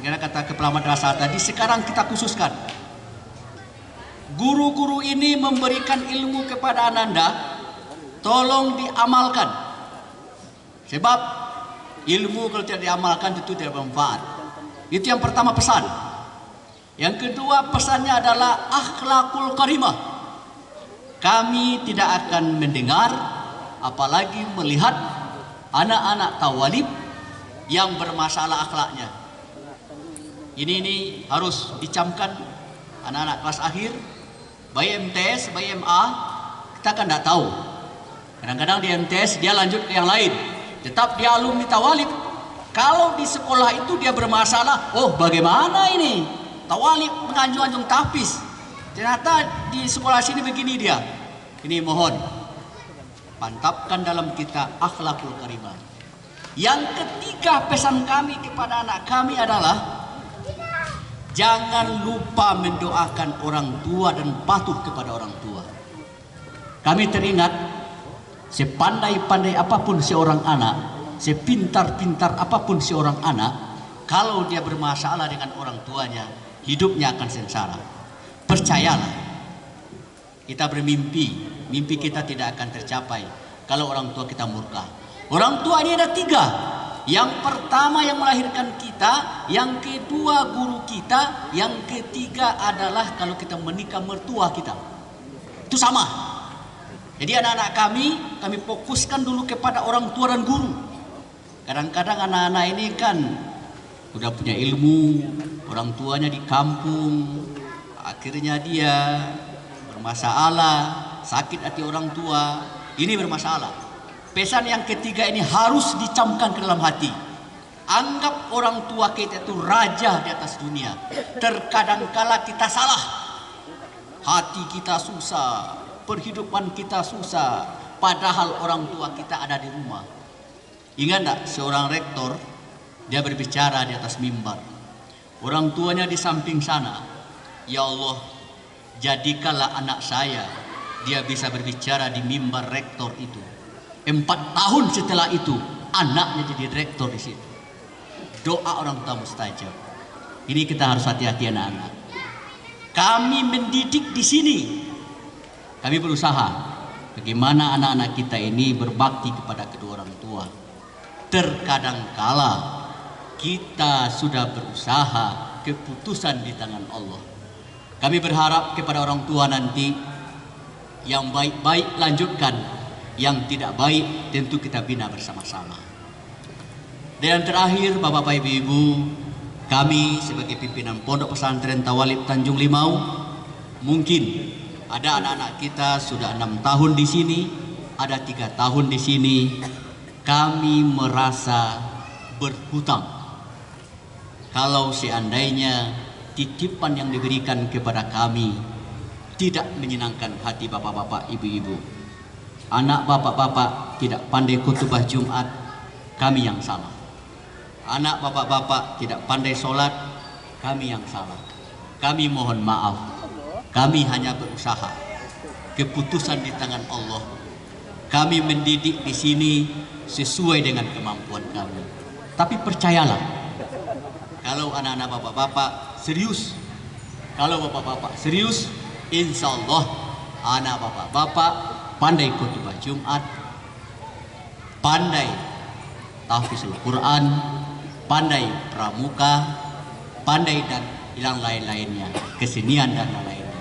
karena kata kepala madrasah tadi, sekarang kita khususkan. Guru-guru ini memberikan ilmu kepada Ananda, tolong diamalkan. Sebab ilmu kalau tidak diamalkan itu tidak bermanfaat. Itu yang pertama pesan. Yang kedua pesannya adalah akhlakul karimah. Kami tidak akan mendengar apalagi melihat anak-anak tawalib yang bermasalah akhlaknya. Ini harus dicamkan anak-anak kelas akhir, bayi MTS, bayi MA, kita kan tidak tahu. Kadang-kadang di MTS dia lanjut ke yang lain, tetap dia alumni tawalib. Kalau di sekolah itu dia bermasalah, oh bagaimana ini? Tawalib menganjung-anjung tapis. Ternyata di sekolah sini begini dia. Ini mohon pantapkan dalam kita akhlakul karimah. Yang ketiga pesan kami kepada anak kami adalah jangan lupa mendoakan orang tua dan patuh kepada orang tua. Kami teringat sepandai-pandai apapun seorang anak, sepintar-pintar apapun seorang anak, kalau dia bermasalah dengan orang tuanya, hidupnya akan sengsara. Percayalah, kita bermimpi, mimpi kita tidak akan tercapai kalau orang tua kita murka. Orang tua ini ada 3. Yang pertama yang melahirkan kita, yang kedua guru kita, yang ketiga adalah kalau kita menikah mertua kita. Itu sama. Jadi anak-anak kami fokuskan dulu kepada orang tua dan guru. Kadang-kadang anak-anak ini kan udah punya ilmu, orang tuanya di kampung, akhirnya dia bermasalah, sakit hati orang tua, ini bermasalah. Pesan yang ketiga ini harus dicamkan ke dalam hati. Anggap orang tua kita itu raja di atas dunia. Terkadang kala kita salah, hati kita susah, perhidupan kita susah, padahal orang tua kita ada di rumah. Ingat tak seorang rektor, dia berbicara di atas mimbar. Orang tuanya di samping sana. Ya Allah, jadikanlah anak saya dia bisa berbicara di mimbar rektor itu. 4 tahun setelah itu anaknya jadi rektor di situ. Doa orang tua mustajab. Ini kita harus hati-hati anak-anak. Kami mendidik di sini. Kami berusaha bagaimana anak-anak kita ini berbakti kepada kedua orang tua. Terkadang kala kita sudah berusaha, keputusan di tangan Allah. Kami berharap kepada orang tua nanti yang baik-baik lanjutkan, yang tidak baik tentu kita bina bersama-sama. Dan terakhir Bapak-bapak Ibu-ibu, kami sebagai pimpinan Pondok Pesantren Tawalib Tanjung Limau, mungkin ada anak-anak kita sudah 6 tahun di sini, ada 3 tahun di sini. Kami merasa berhutang kalau seandainya titipan yang diberikan kepada kami tidak menyenangkan hati bapak-bapak, ibu-ibu. Anak bapak-bapak tidak pandai khutbah Jumat, kami yang salah. Anak bapak-bapak tidak pandai sholat, kami yang salah. Kami mohon maaf. Kami hanya berusaha. Keputusan di tangan Allah. Kami mendidik di sini sesuai dengan kemampuan kami. Tapi percayalah, kalau anak-anak bapak-bapak serius, insya Allah anak bapak-bapak pandai khutbah Jumat, pandai tahfizul Quran, pandai pramuka, pandai dan yang lain-lainnya, kesenian dan lain-lainnya.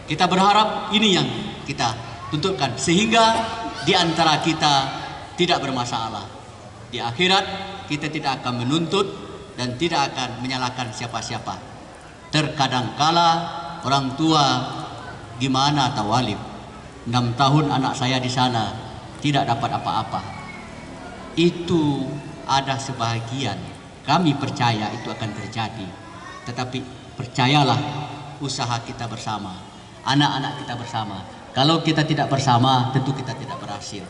Kita berharap ini yang kita tuntutkan sehingga di antara kita tidak bermasalah. Di akhirat kita tidak akan menuntut dan tidak akan menyalahkan siapa-siapa. Terkadang kala orang tua gimana tawalib, 6 tahun anak saya di sana tidak dapat apa-apa. Itu ada sebahagian, kami percaya itu akan terjadi. Tetapi percayalah, usaha kita bersama, anak-anak kita bersama. Kalau kita tidak bersama, tentu kita tidak berhasil.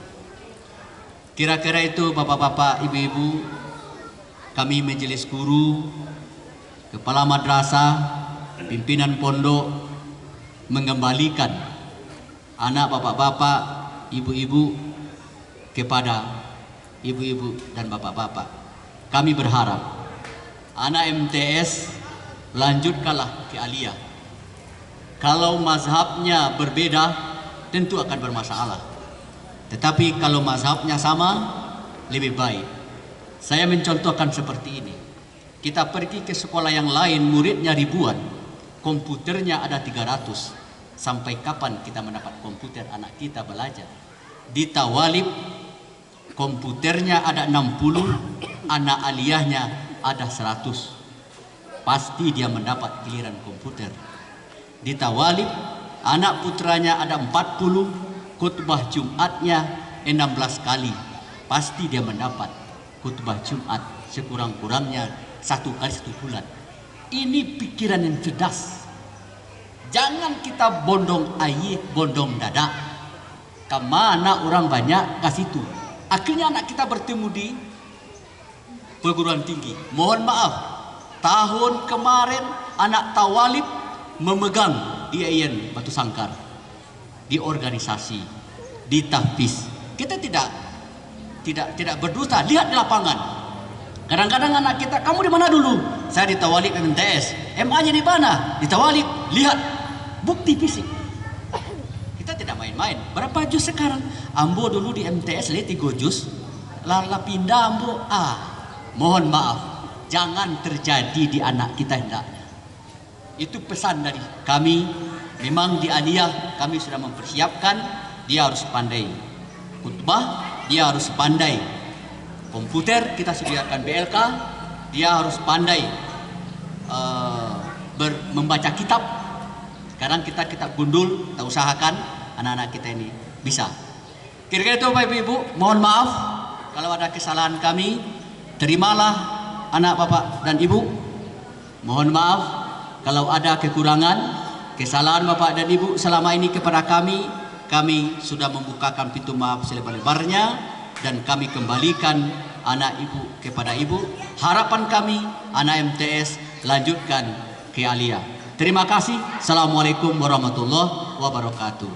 Kira-kira itu bapak-bapak, ibu-ibu, kami majelis guru, kepala madrasah, pimpinan pondok mengembalikan anak bapak-bapak, ibu-ibu kepada ibu-ibu dan bapak-bapak. Kami berharap anak MTS lanjutkanlah ke aliyah. Kalau mazhabnya berbeda tentu akan bermasalah. Tetapi kalau mazhabnya sama lebih baik. Saya mencontohkan seperti ini. Kita pergi ke sekolah yang lain, muridnya ribuan, komputernya ada 300. Sampai kapan kita mendapat komputer anak kita belajar? Di Tawalib komputernya ada 60, anak aliyahnya ada 100. Pasti dia mendapat giliran komputer. Di Tawalib anak putranya ada 40, khutbah Jumatnya 16 kali. Pasti dia mendapat khutbah Jumat sekurang-kurangnya 1 kali 1 bulan. Ini pikiran yang cerdas. Jangan kita bondong ayik, bondong dada. Kemana orang banyak ke situ. Akhirnya anak kita bertemu di perguruan tinggi. Mohon maaf, tahun kemarin anak Tawalib memegang di IAIN Batu Sangkar, di organisasi, di tahfiz. Kita tidak berdusta. Lihat di lapangan. Kadang-kadang anak kita, kamu di mana dulu? Saya di Tawalib MTS. MA-nya di mana? Di Tawalib. Lihat bukti fisik. Kita tidak main-main. Berapa juz sekarang? Ambo dulu di MTS lihat 3 juz. Lala pindah Ambo. Mohon maaf, jangan terjadi di anak kita hendaknya. Itu pesan dari kami. Memang di aliyah kami sudah mempersiapkan. Dia harus pandai khutbah, dia harus pandai komputer, kita sediakan BLK, dia harus pandai membaca kitab. Sekarang kita kitab gundul, kita usahakan anak-anak kita ini bisa. Kira-kira itu Bapak Ibu, mohon maaf kalau ada kesalahan kami. Terimalah anak Bapak dan Ibu. Mohon maaf kalau ada kekurangan, kesalahan Bapak dan Ibu selama ini kepada kami. Kami sudah membukakan pintu maaf selebar-lebarnya dan kami kembalikan anak Ibu kepada Ibu. Harapan kami anak MTS lanjutkan ke aliyah. Terima kasih. Assalamualaikum warahmatullahi wabarakatuh.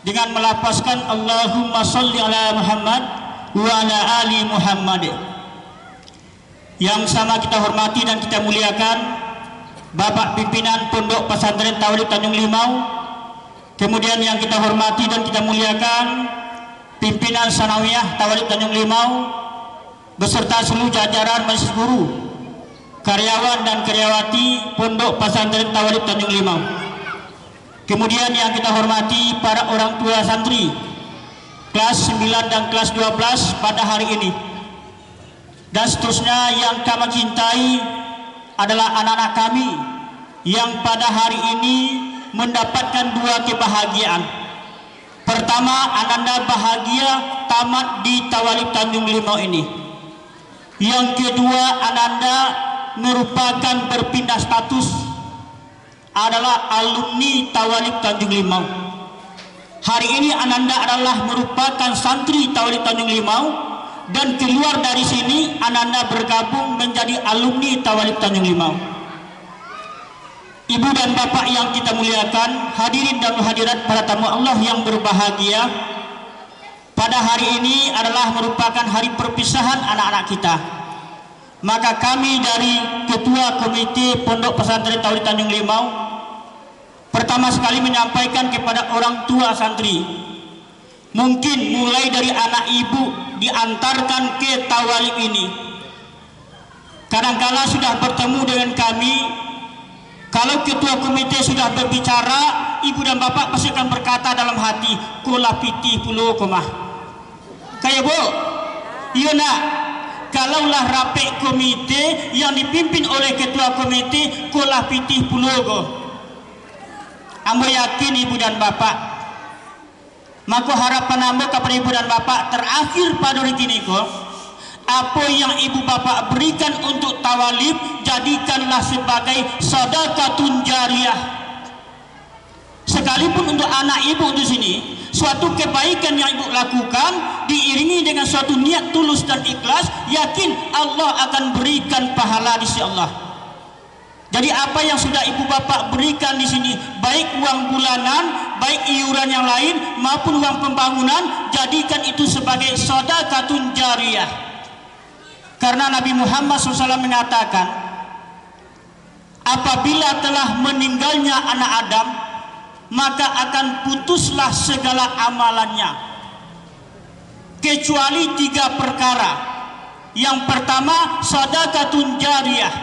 Dengan melafazkan Allahumma sholli ala Muhammad wa ala ali Muhammad. Yang sama kita hormati dan kita muliakan Bapak Pimpinan Pondok Pesantren Tawalib Tanjung Limau. Kemudian yang kita hormati dan kita muliakan Pimpinan Sanawiyah Tawalib Tanjung Limau beserta seluruh jajaran majelis guru, karyawan dan karyawati Pondok Pesantren Tawalib Tanjung Limau. Kemudian yang kita hormati para orang tua santri kelas 9 dan kelas 12 pada hari ini. Dan seterusnya yang kami cintai adalah anak-anak kami yang pada hari ini mendapatkan 2 kebahagiaan. Pertama, Ananda bahagia tamat di Tawalib Tanjung Limau ini. Yang kedua, Ananda merupakan berpindah status adalah alumni Tawalib Tanjung Limau. Hari ini Ananda adalah merupakan santri Tawalib Tanjung Limau dan keluar dari sini Ananda bergabung menjadi alumni Tawalib Tanjung Limau. Ibu dan Bapak yang kita muliakan, hadirin dan hadirat para tamu Allah yang berbahagia, pada hari ini adalah merupakan hari perpisahan anak-anak kita. Maka kami dari Ketua Komite Pondok Pesantren Tawalib Tanjung Limau pertama sekali menyampaikan kepada orang tua santri, mungkin mulai dari anak ibu diantarkan ke Tawalib ini, kadang-kala sudah bertemu dengan kami. Kalau ketua komite sudah berbicara, ibu dan bapak pasti akan berkata dalam hati, kola pitih puluh komah. Kayak bu, iya nak. Kalaulah rapat komite yang dipimpin oleh ketua komite, kola pitih puluh go. Ambo yakin ibu dan bapak. Maka harapan ambo kepada ibu dan bapak terakhir pada hari ini ko. Apa yang ibu bapak berikan untuk Tawalib, jadikanlah sebagai sedekahun jariyah. Sekalipun untuk anak ibu di sini, suatu kebaikan yang ibu lakukan diiringi dengan suatu niat tulus dan ikhlas, yakin Allah akan berikan pahala di sisi Allah. Jadi apa yang sudah ibu bapak berikan di sini, baik uang bulanan, baik iuran yang lain maupun uang pembangunan, jadikan itu sebagai sedekahun jariyah. Karena Nabi Muhammad SAW mengatakan, apabila telah meninggalnya anak Adam, maka akan putuslah segala amalannya, kecuali 3 perkara. Yang pertama, sedekahun jariyah.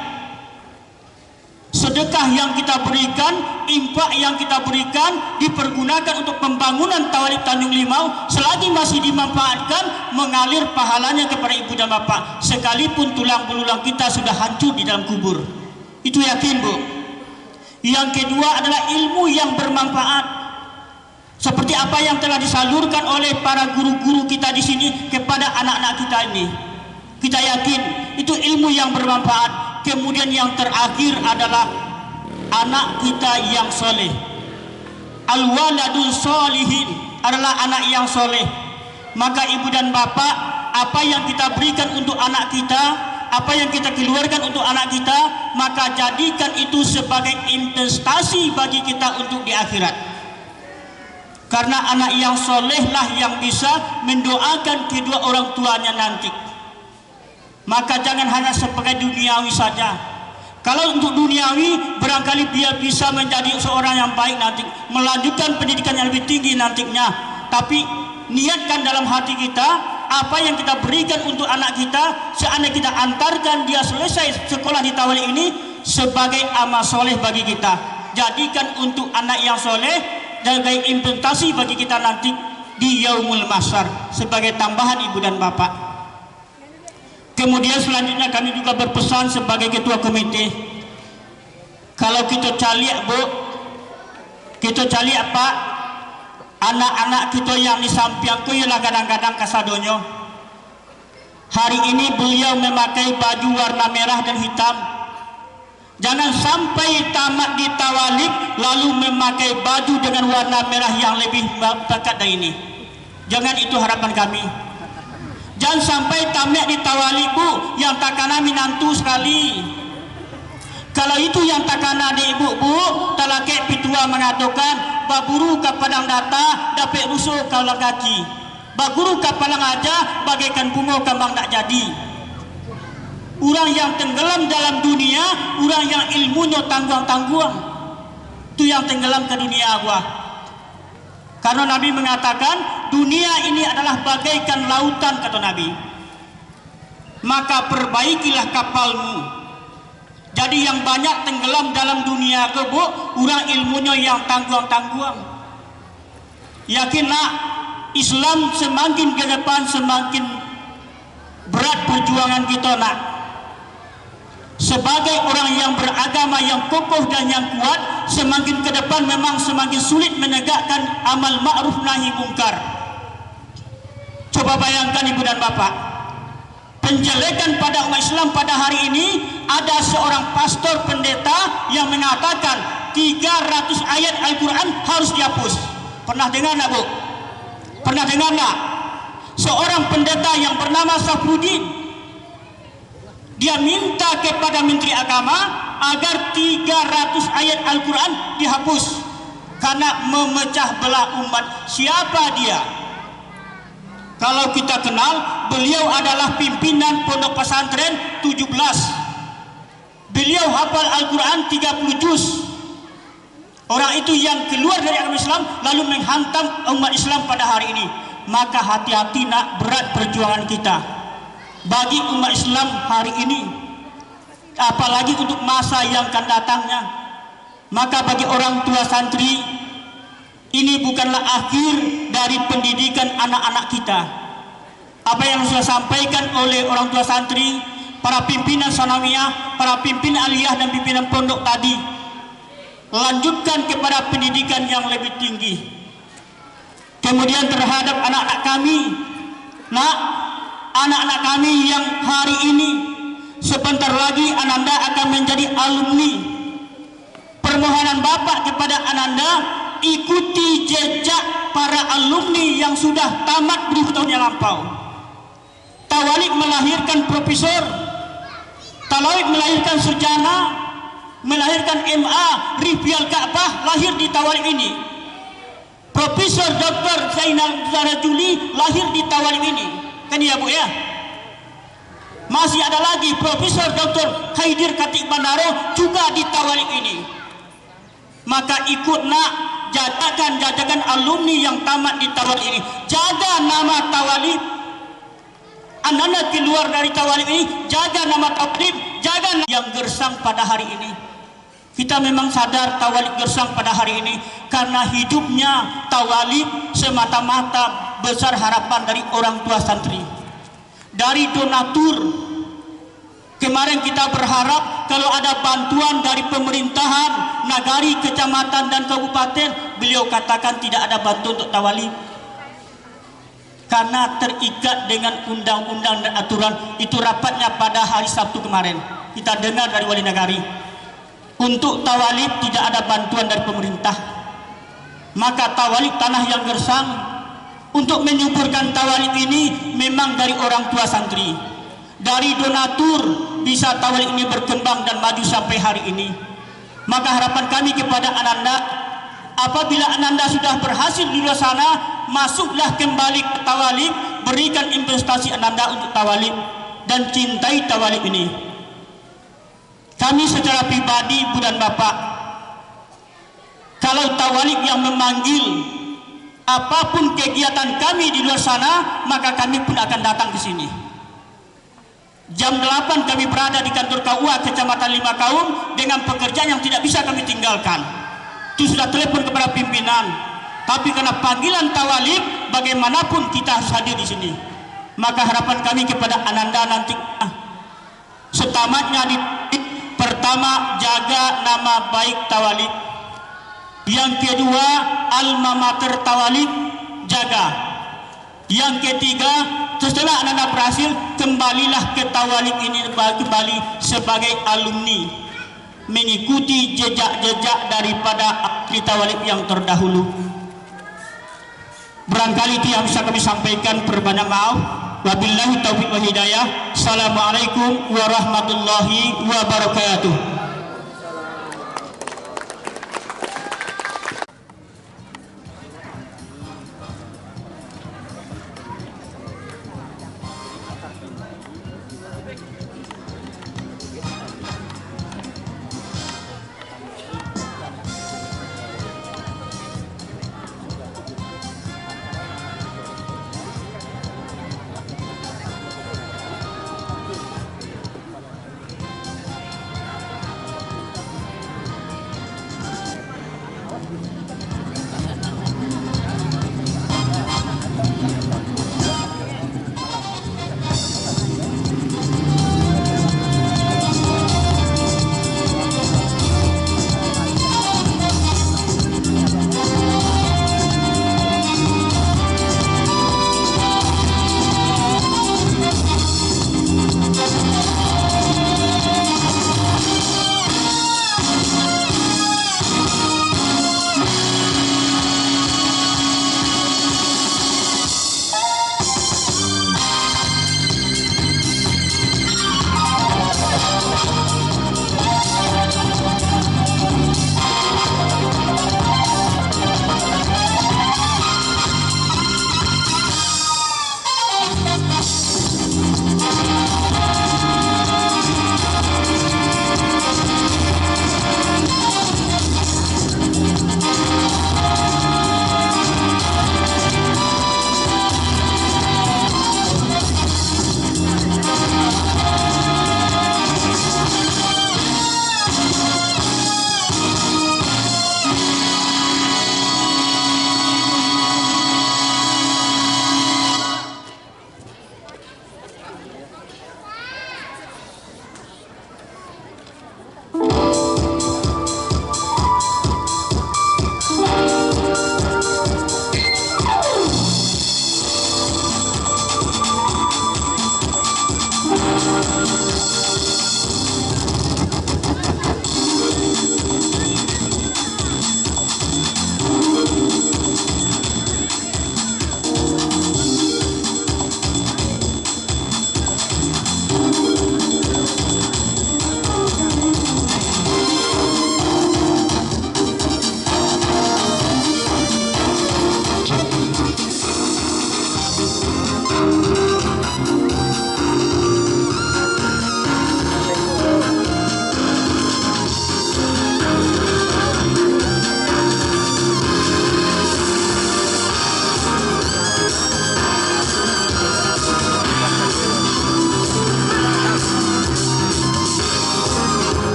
Sedekah yang kita berikan infak yang kita berikan dipergunakan untuk pembangunan Tawalib Tanjung Limau, selagi masih dimanfaatkan, mengalir pahalanya kepada ibu dan bapak, sekalipun tulang belulang kita sudah hancur di dalam kubur. Itu yakin, Bu. Yang kedua adalah ilmu yang bermanfaat, seperti apa yang telah disalurkan oleh para guru-guru kita di sini kepada anak-anak kita ini. Kita yakin itu ilmu yang bermanfaat. Kemudian yang terakhir adalah anak kita yang soleh. Al-waladul solihin adalah anak yang soleh. Maka ibu dan bapak, apa yang kita berikan untuk anak kita, apa yang kita keluarkan untuk anak kita, maka jadikan itu sebagai investasi bagi kita untuk di akhirat. Karena anak yang solehlah yang bisa mendoakan kedua orang tuanya nanti. Maka jangan hanya sebagai duniawi saja. Kalau untuk duniawi, barangkali dia bisa menjadi seorang yang baik nanti, melanjutkan pendidikan yang lebih tinggi nantinya. Tapi niatkan dalam hati kita, apa yang kita berikan untuk anak kita, seandainya kita antarkan dia selesai sekolah di Tawalib ini, sebagai amal soleh bagi kita. Jadikan untuk anak yang soleh sebagai implementasi bagi kita nanti di Yaumul Mahsyar, sebagai tambahan ibu dan bapak. Kemudian selanjutnya kami juga berpesan sebagai ketua komite, kalau kita caliak, Bu, kita caliak Pak, anak-anak kita yang disampingku ialah kadang-kadang kasadonyo. Hari ini beliau memakai baju warna merah dan hitam. Jangan sampai tamat di Tawalib lalu memakai baju dengan warna merah yang lebih pekat dari ini. Jangan, itu harapan kami. Jangan sampai tamat di Tawalib, Bu, yang takana minantu sekali. Kalau itu yang takana di ibu, Bu, talake pitua mengatakan baburu ke padang data dapat rusuh kalau kaki, baguru ke palang aja bagaikan bunga kembang tak jadi. Orang yang tenggelam dalam dunia, orang yang ilmunya tangguang-tangguang, itu yang tenggelam ke dunia gua. Karena Nabi mengatakan dunia ini adalah bagaikan lautan, kata Nabi. Maka perbaikilah kapalmu. Jadi yang banyak tenggelam dalam dunia ke, Bu, orang ilmunya yang tangguang-tangguang. Yakinlah Islam semakin ke depan semakin berat perjuangan kita, nak. Sebagai orang yang beragama yang kokoh dan yang kuat, semakin ke depan memang semakin sulit menegakkan amal ma'ruf nahi mungkar. Coba bayangkan ibu dan bapak, penjelekan pada umat Islam pada hari ini, ada seorang pastor pendeta yang mengatakan 300 ayat Al-Quran harus dihapus. Pernah dengar enggak, Bu? Pernah dengar enggak? Seorang pendeta yang bernama Safruddin, dia minta kepada Menteri Agama agar 300 ayat Al-Quran dihapus karena memecah belah umat. Siapa dia? Kalau kita kenal, beliau adalah pimpinan pondok pesantren 17. Beliau hafal Al-Quran 30 juz. Orang itu yang keluar dari agama Islam lalu menghantam umat Islam pada hari ini. Maka hati-hati, nak, berat perjuangan kita bagi umat Islam hari ini, apalagi untuk masa yang akan datangnya. Maka bagi orang tua santri, ini bukanlah akhir dari pendidikan anak-anak kita. Apa yang sudah sampaikan oleh orang tua santri, para pimpinan sanawiyah, para pimpinan aliyah dan pimpinan pondok tadi, lanjutkan kepada pendidikan yang lebih tinggi. Kemudian terhadap anak-anak kami, nak, anak-anak kami yang hari ini sebentar lagi Ananda akan menjadi alumni. Permohonan Bapak kepada Ananda, ikuti jejak para alumni yang sudah tamat berapa tahun yang lampau. Tawalib melahirkan profesor, Tawalib melahirkan sarjana, melahirkan MA, Rifial Ka'bah lahir di Tawalib ini. Profesor Dr. Zainal Zarajuli lahir di Tawalib ini. Kan ya, Bu, ya? Masih ada lagi Profesor Dr. Haidir Khatib Bandaro juga di Tawalib ini. Maka ikut, nak, jajakan alumni yang tamat di Tawalib ini. Jaga nama Tawalib. Anda keluar dari Tawalib ini, jaga nama Tawalib, jaga yang gersang pada hari ini. Kita memang sadar tawalib gersang pada hari ini karena hidupnya tawalib semata-mata besar harapan dari orang tua santri. Dari donatur, kemarin kita berharap kalau ada bantuan dari pemerintahan, nagari, kecamatan dan kabupaten, beliau katakan tidak ada bantuan untuk tawalib. Karena terikat dengan undang-undang dan aturan. Itu rapatnya pada hari Sabtu kemarin. Kita dengar dari wali nagari. Untuk tawalib tidak ada bantuan dari pemerintah. Maka tawalib tanah yang gersang untuk menyuburkan tawalib ini memang dari orang tua santri. Dari donatur bisa tawalib ini berkembang dan maju sampai hari ini. Maka harapan kami kepada Ananda, apabila Ananda sudah berhasil di luar sana, masuklah kembali ke tawalib, berikan investasi Ananda untuk tawalib dan cintai tawalib ini. Kami secara pribadi, Bu dan Bapak, kalau tawalib yang memanggil apapun kegiatan kami di luar sana, maka kami pun akan datang ke sini. Jam 8 kami berada di kantor KUA Kecamatan 5 Kaum dengan pekerjaan yang tidak bisa kami tinggalkan. Itu sudah telepon kepada pimpinan. Tapi karena panggilan tawalib, bagaimanapun kita harus hadir di sini. Maka harapan kami kepada Ananda nanti, setamatnya pertama, jaga nama baik tawalib. Yang kedua, alma mater tawalib, jaga. Yang ketiga, setelah Ananda berhasil, kembalilah ke tawalib ini kembali sebagai alumni, mengikuti jejak-jejak daripada ahli tawalib yang terdahulu. Barangkali itu yang bisa kami sampaikan, berbanyak maaf. Wabillahi taufiq wal hidayah. Assalamualaikum warahmatullahi wabarakatuh.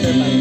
depan.